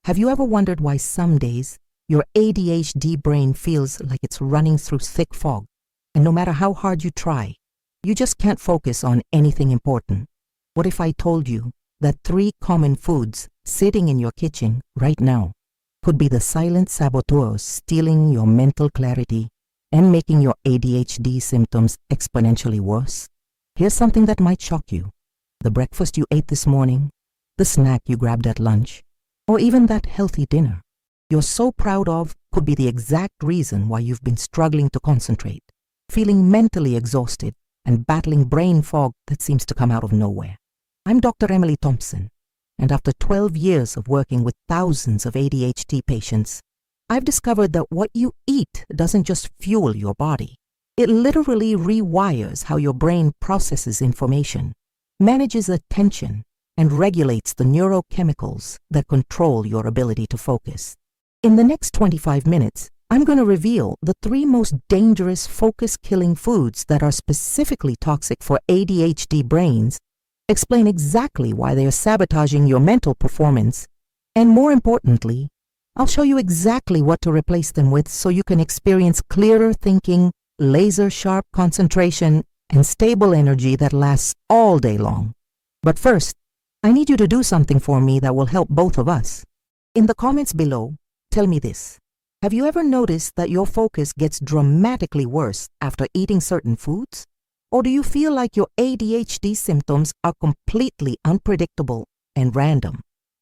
Have you ever wondered why some days your ADHD brain feels like it's running through thick fog, and no matter how hard you try, you just can't focus on anything important? What if I told you that 3 common foods sitting in your kitchen right now could be the silent saboteurs stealing your mental clarity and making your ADHD symptoms exponentially worse? Here's something that might shock you. The breakfast you ate this morning, the snack you grabbed at lunch, or even that healthy dinner you're so proud of could be the exact reason why you've been struggling to concentrate, feeling mentally exhausted, and battling brain fog that seems to come out of nowhere. I'm Dr. Emily Thompson, and after 12 years of working with thousands of ADHD patients, I've discovered that what you eat doesn't just fuel your body. It literally rewires how your brain processes information, manages attention, and regulates the neurochemicals that control your ability to focus. In the next 25 minutes, I'm going to reveal the 3 most dangerous focus-killing foods that are specifically toxic for ADHD brains, explain exactly why they are sabotaging your mental performance, and more importantly, I'll show you exactly what to replace them with so you can experience clearer thinking, laser-sharp concentration, and stable energy that lasts all day long. But first, I need you to do something for me that will help both of us. In the comments below, tell me this. Have you ever noticed that your focus gets dramatically worse after eating certain foods? Or do you feel like your ADHD symptoms are completely unpredictable and random?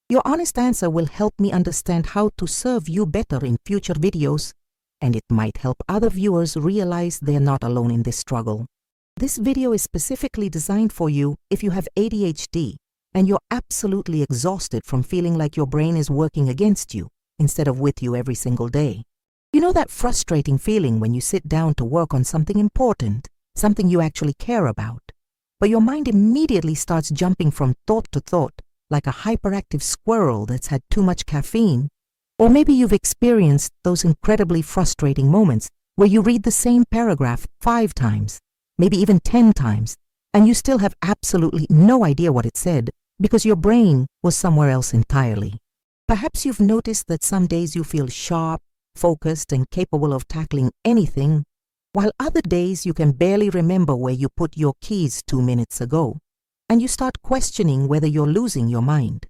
Your honest answer will help me understand how to serve you better in future videos, and it might help other viewers realize they're not alone in this struggle. This video is specifically designed for you if you have ADHD and you're absolutely exhausted from feeling like your brain is working against you instead of with you every single day. You know that frustrating feeling when you sit down to work on something important, something you actually care about, but your mind immediately starts jumping from thought to thought like a hyperactive squirrel that's had too much caffeine? Or maybe you've experienced those incredibly frustrating moments where you read the same paragraph 5 times, maybe even 10 times, and you still have absolutely no idea what it said because your brain was somewhere else entirely. Perhaps you've noticed that some days you feel sharp, focused, and capable of tackling anything, while other days you can barely remember where you put your keys 2 minutes ago, and you start questioning whether you're losing your mind.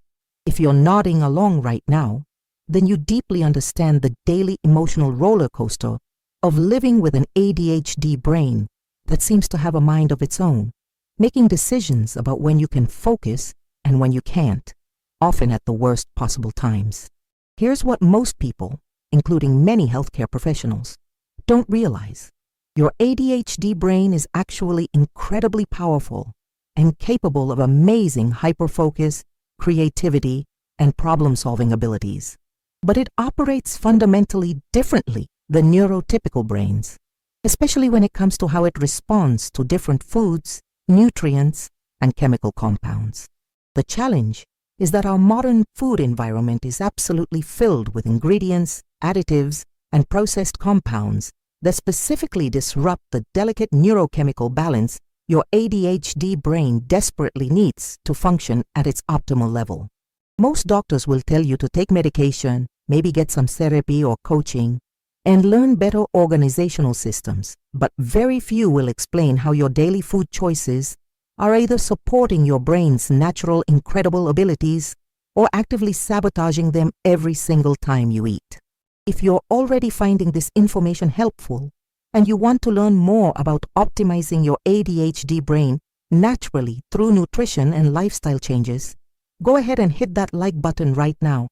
If you're nodding along right now, then you deeply understand the daily emotional roller coaster of living with an ADHD brain that seems to have a mind of its own, making decisions about when you can focus and when you can't, often at the worst possible times. Here's what most people, including many healthcare professionals, don't realize. Your ADHD brain is actually incredibly powerful and capable of amazing hyperfocus, creativity, and problem-solving abilities. But it operates fundamentally differently than neurotypical brains, especially when it comes to how it responds to different foods, nutrients, and chemical compounds. The challenge is that our modern food environment is absolutely filled with ingredients, additives, and processed compounds that specifically disrupt the delicate neurochemical balance your ADHD brain desperately needs to function at its optimal level. Most doctors will tell you to take medication, maybe get some therapy or coaching, and learn better organizational systems, but very few will explain how your daily food choices are either supporting your brain's natural incredible abilities or actively sabotaging them every single time you eat. If you're already finding this information helpful and you want to learn more about optimizing your ADHD brain naturally through nutrition and lifestyle changes, go ahead and hit that like button right now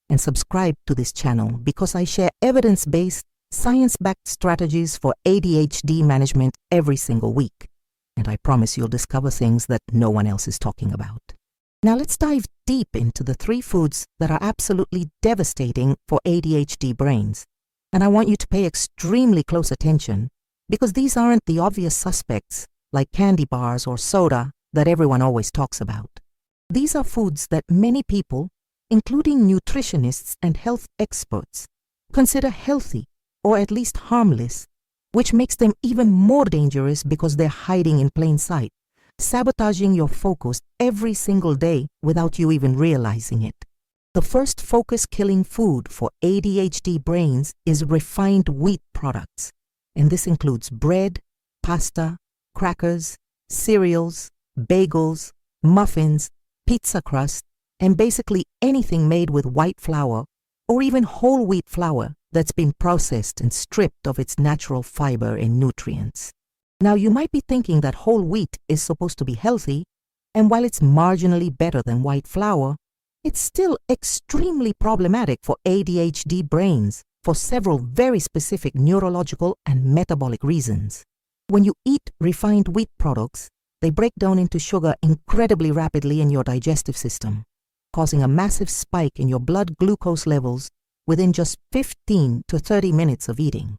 and subscribe to this channel because I share evidence-based, science-backed strategies for ADHD management every single week. And I promise you'll discover things that no one else is talking about. Now let's dive deep into the 3 foods that are absolutely devastating for ADHD brains. And I want you to pay extremely close attention because these aren't the obvious suspects like candy bars or soda that everyone always talks about. These are foods that many people, including nutritionists and health experts, consider healthy or at least harmless, which makes them even more dangerous because they're hiding in plain sight, sabotaging your focus every single day without you even realizing it. The first focus-killing food for ADHD brains is refined wheat products, and this includes bread, pasta, crackers, cereals, bagels, muffins, pizza crust, and basically anything made with white flour or even whole wheat flour that's been processed and stripped of its natural fiber and nutrients. Now, you might be thinking that whole wheat is supposed to be healthy, and while it's marginally better than white flour, it's still extremely problematic for ADHD brains for several very specific neurological and metabolic reasons. When you eat refined wheat products, they break down into sugar incredibly rapidly in your digestive system, causing a massive spike in your blood glucose levels within just 15 to 30 minutes of eating.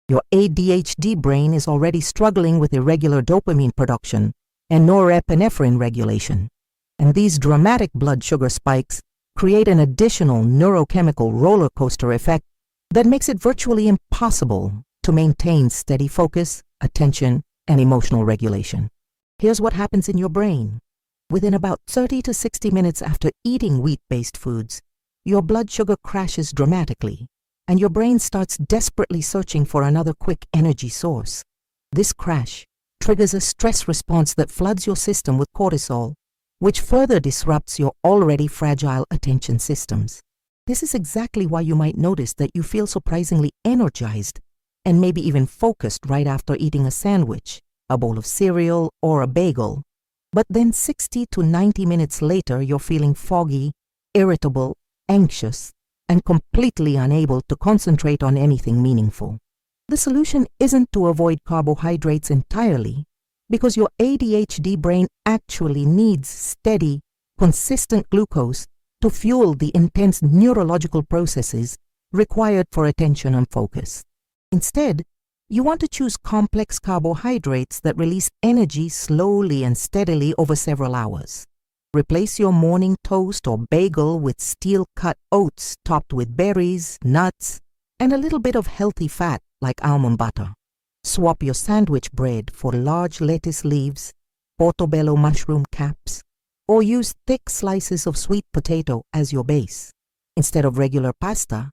Your ADHD brain is already struggling with irregular dopamine production and norepinephrine regulation, and these dramatic blood sugar spikes create an additional neurochemical roller coaster effect that makes it virtually impossible to maintain steady focus, attention, and emotional regulation. Here's what happens in your brain. Within about 30 to 60 minutes after eating wheat-based foods, your blood sugar crashes dramatically, and your brain starts desperately searching for another quick energy source. This crash triggers a stress response that floods your system with cortisol, which further disrupts your already fragile attention systems. This is exactly why you might notice that you feel surprisingly energized and maybe even focused right after eating a sandwich, a bowl of cereal, or a bagel. But then 60 to 90 minutes later, you're feeling foggy, irritable, anxious, and completely unable to concentrate on anything meaningful. The solution isn't to avoid carbohydrates entirely, because your ADHD brain actually needs steady, consistent glucose to fuel the intense neurological processes required for attention and focus. Instead, you want to choose complex carbohydrates that release energy slowly and steadily over several hours. Replace your morning toast or bagel with steel-cut oats topped with berries, nuts, and a little bit of healthy fat like almond butter. Swap your sandwich bread for large lettuce leaves, portobello mushroom caps, or use thick slices of sweet potato as your base. Instead of regular pasta,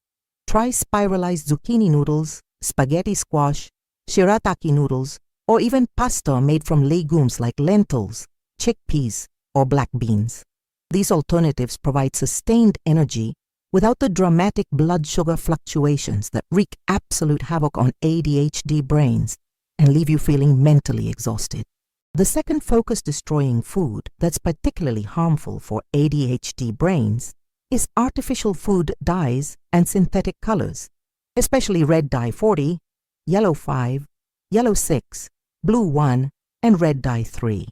try spiralized zucchini noodles, spaghetti squash, shirataki noodles, or even pasta made from legumes like lentils, chickpeas, or black beans. These alternatives provide sustained energy without the dramatic blood sugar fluctuations that wreak absolute havoc on ADHD brains and leave you feeling mentally exhausted. The second focus-destroying food that's particularly harmful for ADHD brains is artificial food dyes and synthetic colors, especially red dye 40, yellow 5, yellow 6, blue 1, and red dye 3.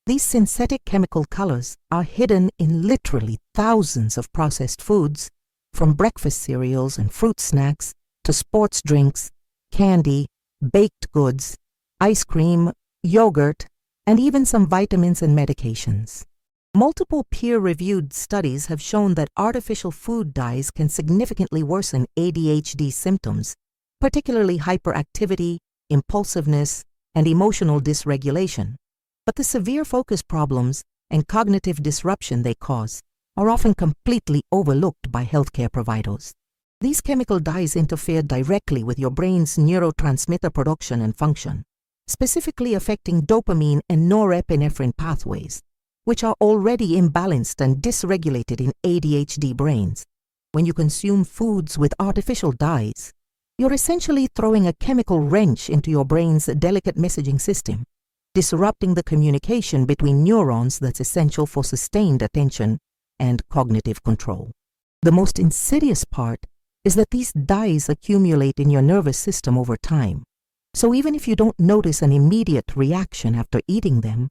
These synthetic chemical colors are hidden in literally thousands of processed foods, from breakfast cereals and fruit snacks to sports drinks, candy, baked goods, ice cream, yogurt, and even some vitamins and medications. Multiple peer-reviewed studies have shown that artificial food dyes can significantly worsen ADHD symptoms, particularly hyperactivity, impulsiveness, and emotional dysregulation. But the severe focus problems and cognitive disruption they cause are often completely overlooked by healthcare providers. These chemical dyes interfere directly with your brain's neurotransmitter production and function, specifically affecting dopamine and norepinephrine pathways, which are already imbalanced and dysregulated in ADHD brains. When you consume foods with artificial dyes, you're essentially throwing a chemical wrench into your brain's delicate messaging system, disrupting the communication between neurons that's essential for sustained attention and cognitive control. The most insidious part is that these dyes accumulate in your nervous system over time. So even if you don't notice an immediate reaction after eating them,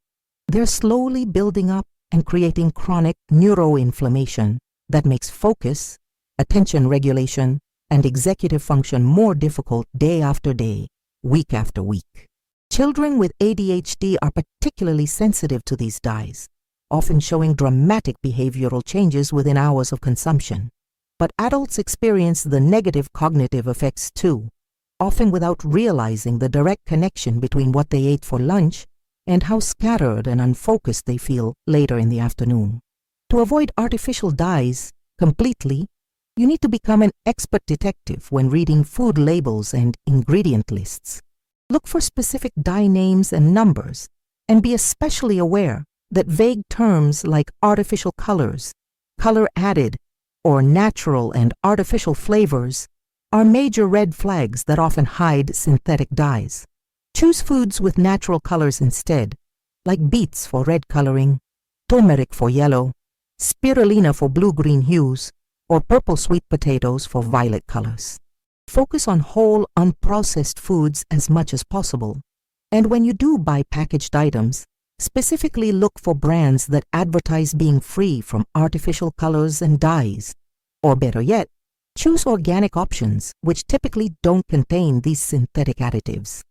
they're slowly building up and creating chronic neuroinflammation that makes focus, attention regulation, and executive function more difficult day after day, week after week. Children with ADHD are particularly sensitive to these dyes, often showing dramatic behavioral changes within hours of consumption. But adults experience the negative cognitive effects too, often without realizing the direct connection between what they ate for lunch and how scattered and unfocused they feel later in the afternoon. To avoid artificial dyes, completely, you need to become an expert detective when reading food labels and ingredient lists. Look for specific dye names and numbers, and be especially aware that vague terms like artificial colors, color added, or natural and artificial flavors are major red flags that often hide synthetic dyes. Choose foods with natural colors instead, like beets for red coloring, turmeric for yellow, spirulina for blue-green hues, or purple sweet potatoes for violet colors. Focus on whole, unprocessed foods as much as possible, and when you do buy packaged items, specifically look for brands that advertise being free from artificial colors and dyes. Or better yet, choose organic options which typically don't contain these synthetic additives.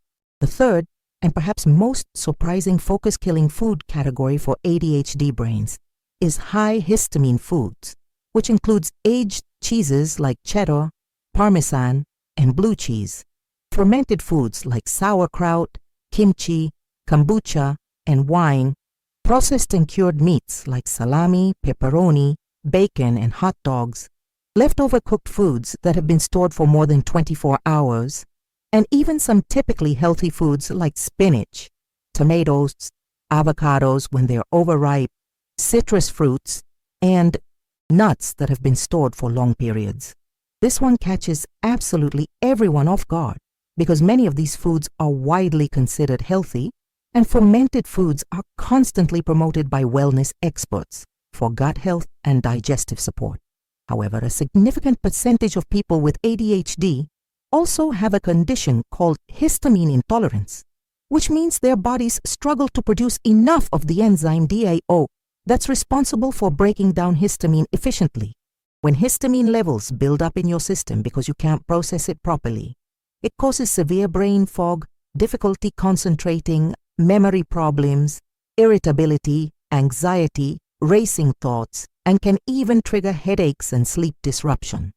The third, and perhaps most surprising focus-killing food category for ADHD brains is high histamine foods, which includes aged cheeses like cheddar, Parmesan, and blue cheese, fermented foods like sauerkraut, kimchi, kombucha, and wine, processed and cured meats like salami, pepperoni, bacon, and hot dogs, leftover cooked foods that have been stored for more than 24 hours, and even some typically healthy foods like spinach, tomatoes, avocados when they're overripe, citrus fruits, and nuts that have been stored for long periods. This one catches absolutely everyone off guard because many of these foods are widely considered healthy, and fermented foods are constantly promoted by wellness experts for gut health and digestive support. However, a significant percentage of people with ADHD also have a condition called histamine intolerance, which means their bodies struggle to produce enough of the enzyme DAO that's responsible for breaking down histamine efficiently. When histamine levels build up in your system because you can't process it properly, it causes severe brain fog, difficulty concentrating, memory problems, irritability, anxiety, racing thoughts, and can even trigger headaches and sleep disruption.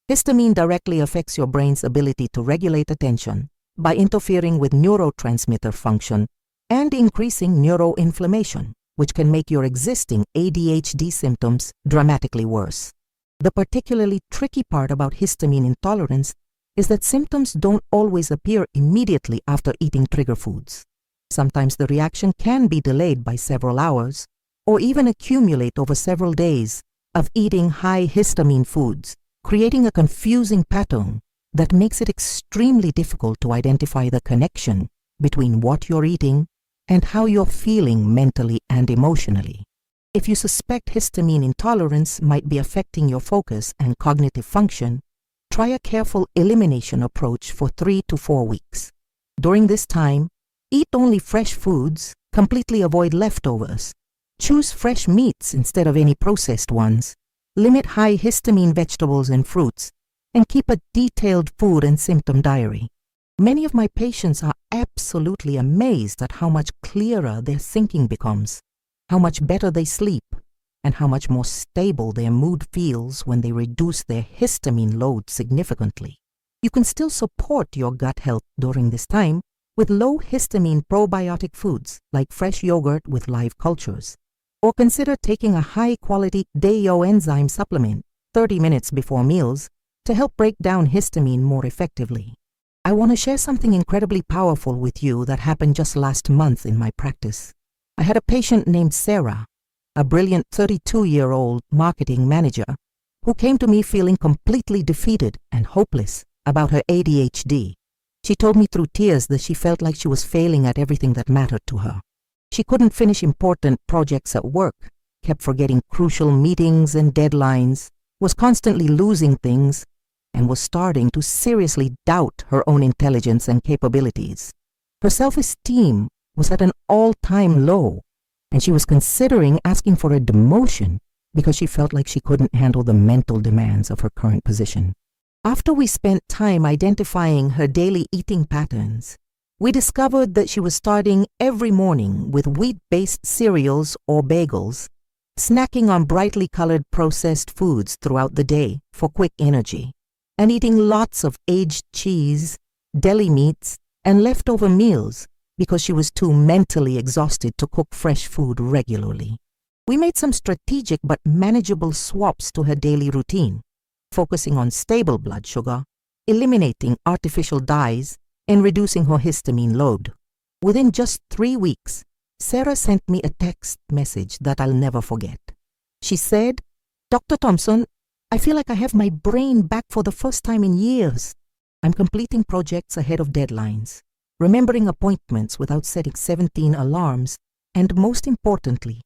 Histamine directly affects your brain's ability to regulate attention by interfering with neurotransmitter function and increasing neuroinflammation, which can make your existing ADHD symptoms dramatically worse. The particularly tricky part about histamine intolerance is that symptoms don't always appear immediately after eating trigger foods. Sometimes the reaction can be delayed by several hours or even accumulate over several days of eating high histamine foods, creating a confusing pattern that makes it extremely difficult to identify the connection between what you're eating and how you're feeling mentally and emotionally. If you suspect histamine intolerance might be affecting your focus and cognitive function, try a careful elimination approach for 3 to 4 weeks. During this time, eat only fresh foods, completely avoid leftovers, choose fresh meats instead of any processed ones, limit high histamine vegetables and fruits, and keep a detailed food and symptom diary. Many of my patients are absolutely amazed at how much clearer their thinking becomes, how much better they sleep, and how much more stable their mood feels when they reduce their histamine load significantly. You can still support your gut health during this time with low histamine probiotic foods like fresh yogurt with live cultures, or consider taking a high-quality DAO enzyme supplement 30 minutes before meals to help break down histamine more effectively. I want to share something incredibly powerful with you that happened just last month in my practice. I had a patient named Sarah, a brilliant 32-year-old marketing manager, who came to me feeling completely defeated and hopeless about her ADHD. She told me through tears that she felt like she was failing at everything that mattered to her. She couldn't finish important projects at work, kept forgetting crucial meetings and deadlines, was constantly losing things, and was starting to seriously doubt her own intelligence and capabilities. Her self-esteem was at an all-time low, and she was considering asking for a demotion because she felt like she couldn't handle the mental demands of her current position. After we spent time identifying her daily eating patterns, we discovered that she was starting every morning with wheat-based cereals or bagels, snacking on brightly colored processed foods throughout the day for quick energy, and eating lots of aged cheese, deli meats, and leftover meals because she was too mentally exhausted to cook fresh food regularly. We made some strategic but manageable swaps to her daily routine, focusing on stable blood sugar, eliminating artificial dyes, and reducing her histamine load. Within just 3 weeks, Sarah sent me a text message that I'll never forget. She said, "Dr. Thompson, I feel like I have my brain back for the first time in years. I'm completing projects ahead of deadlines, remembering appointments without setting 17 alarms, and most importantly,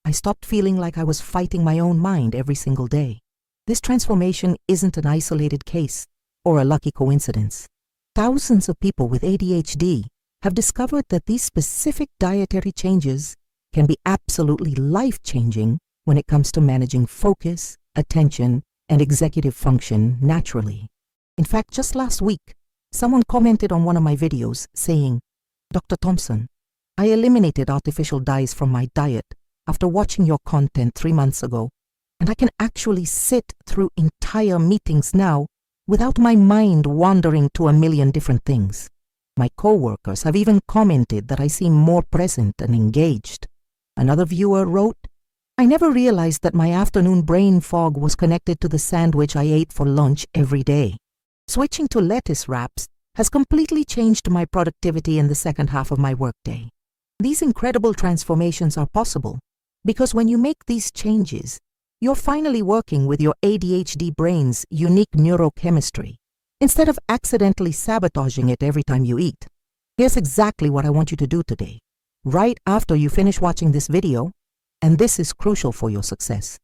I stopped feeling like I was fighting my own mind every single day." This transformation isn't an isolated case or a lucky coincidence. Thousands of people with ADHD have discovered that these specific dietary changes can be absolutely life-changing when it comes to managing focus, attention, and executive function naturally. In fact, just last week, someone commented on one of my videos saying, "Dr. Thompson, I eliminated artificial dyes from my diet after watching your content 3 months ago, and I can actually sit through entire meetings now without my mind wandering to a million different things. My coworkers have even commented that I seem more present and engaged." Another viewer wrote, "I never realized that my afternoon brain fog was connected to the sandwich I ate for lunch every day. Switching to lettuce wraps has completely changed my productivity in the second half of my workday." These incredible transformations are possible because when you make these changes, you're finally working with your ADHD brain's unique neurochemistry, instead of accidentally sabotaging it every time you eat. Here's exactly what I want you to do today, right after you finish watching this video, and this is crucial for your success.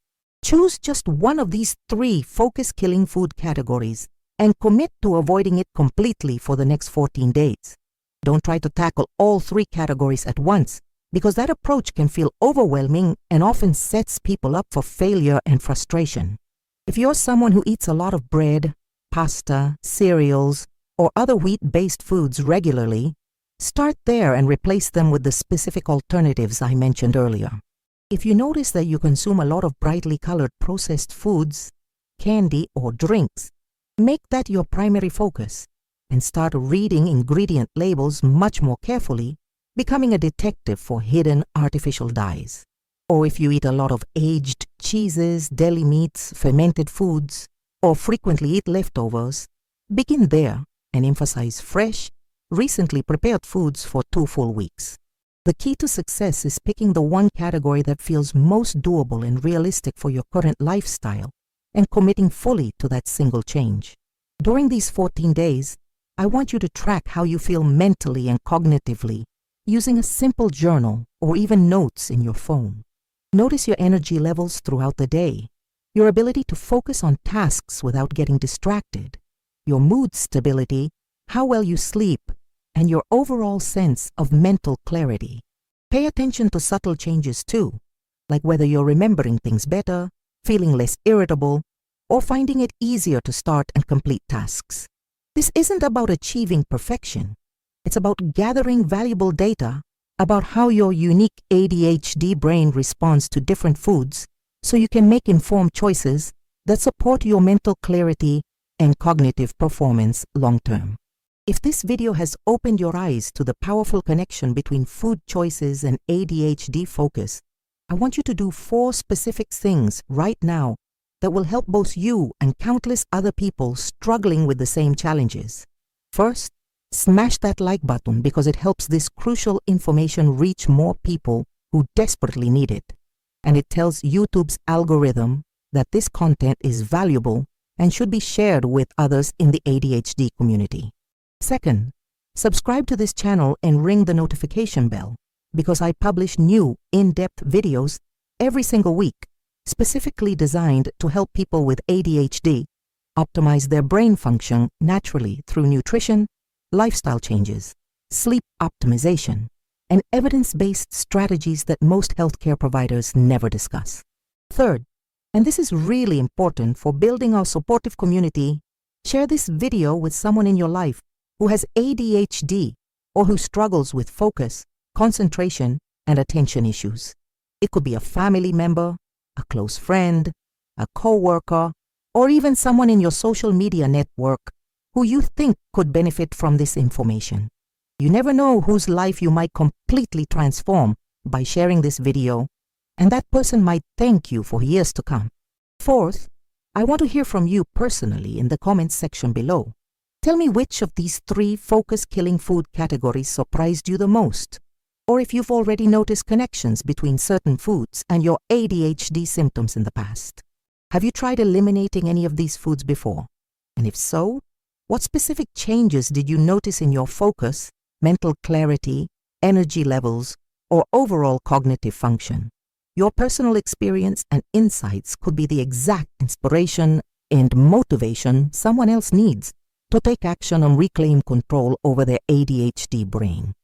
Choose just one of these 3 focus-killing food categories and commit to avoiding it completely for the next 14 days. Don't try to tackle all 3 categories at once, because that approach can feel overwhelming and often sets people up for failure and frustration. If you're someone who eats a lot of bread, pasta, cereals, or other wheat-based foods regularly, start there and replace them with the specific alternatives I mentioned earlier. If you notice that you consume a lot of brightly colored processed foods, candy, or drinks, make that your primary focus and start reading ingredient labels much more carefully, becoming a detective for hidden artificial dyes. Or if you eat a lot of aged cheeses, deli meats, fermented foods, or frequently eat leftovers, begin there and emphasize fresh, recently prepared foods for 2 full weeks. The key to success is picking the one category that feels most doable and realistic for your current lifestyle and committing fully to that single change. During these 14 days, I want you to track how you feel mentally and cognitively using a simple journal or even notes in your phone. Notice your energy levels throughout the day, your ability to focus on tasks without getting distracted, your mood stability, how well you sleep, and your overall sense of mental clarity. Pay attention to subtle changes too, like whether you're remembering things better, feeling less irritable, or finding it easier to start and complete tasks. This isn't about achieving perfection. It's about gathering valuable data about how your unique ADHD brain responds to different foods so you can make informed choices that support your mental clarity and cognitive performance long-term. If this video has opened your eyes to the powerful connection between food choices and ADHD focus, I want you to do 4 specific things right now that will help both you and countless other people struggling with the same challenges. First, smash that like button because it helps this crucial information reach more people who desperately need it. And it tells YouTube's algorithm that this content is valuable and should be shared with others in the ADHD community. Second, subscribe to this channel and ring the notification bell because I publish new, in-depth videos every single week, specifically designed to help people with ADHD optimize their brain function naturally through nutrition, lifestyle changes, sleep optimization, and evidence-based strategies that most healthcare providers never discuss. Third, and this is really important for building our supportive community, share this video with someone in your life who has ADHD or who struggles with focus, concentration, and attention issues. It could be a family member, a close friend, a coworker, or even someone in your social media network who you think could benefit from this information. You never know whose life you might completely transform by sharing this video, and that person might thank you for years to come. Fourth, I want to hear from you personally in the comments section below. Tell me which of these 3 focus-killing food categories surprised you the most, or if you've already noticed connections between certain foods and your ADHD symptoms in the past. Have you tried eliminating any of these foods before? And if so, what specific changes did you notice in your focus, mental clarity, energy levels, or overall cognitive function? Your personal experience and insights could be the exact inspiration and motivation someone else needs to take action and reclaim control over their ADHD brain.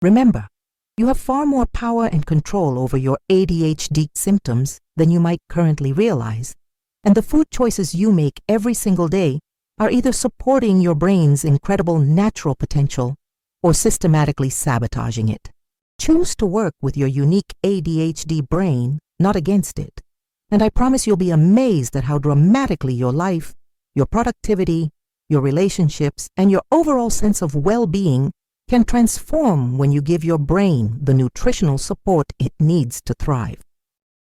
Remember, you have far more power and control over your ADHD symptoms than you might currently realize, and the food choices you make every single day are either supporting your brain's incredible natural potential or systematically sabotaging it. Choose to work with your unique ADHD brain, not against it. And I promise you'll be amazed at how dramatically your life, your productivity, your relationships, and your overall sense of well-being can transform when you give your brain the nutritional support it needs to thrive.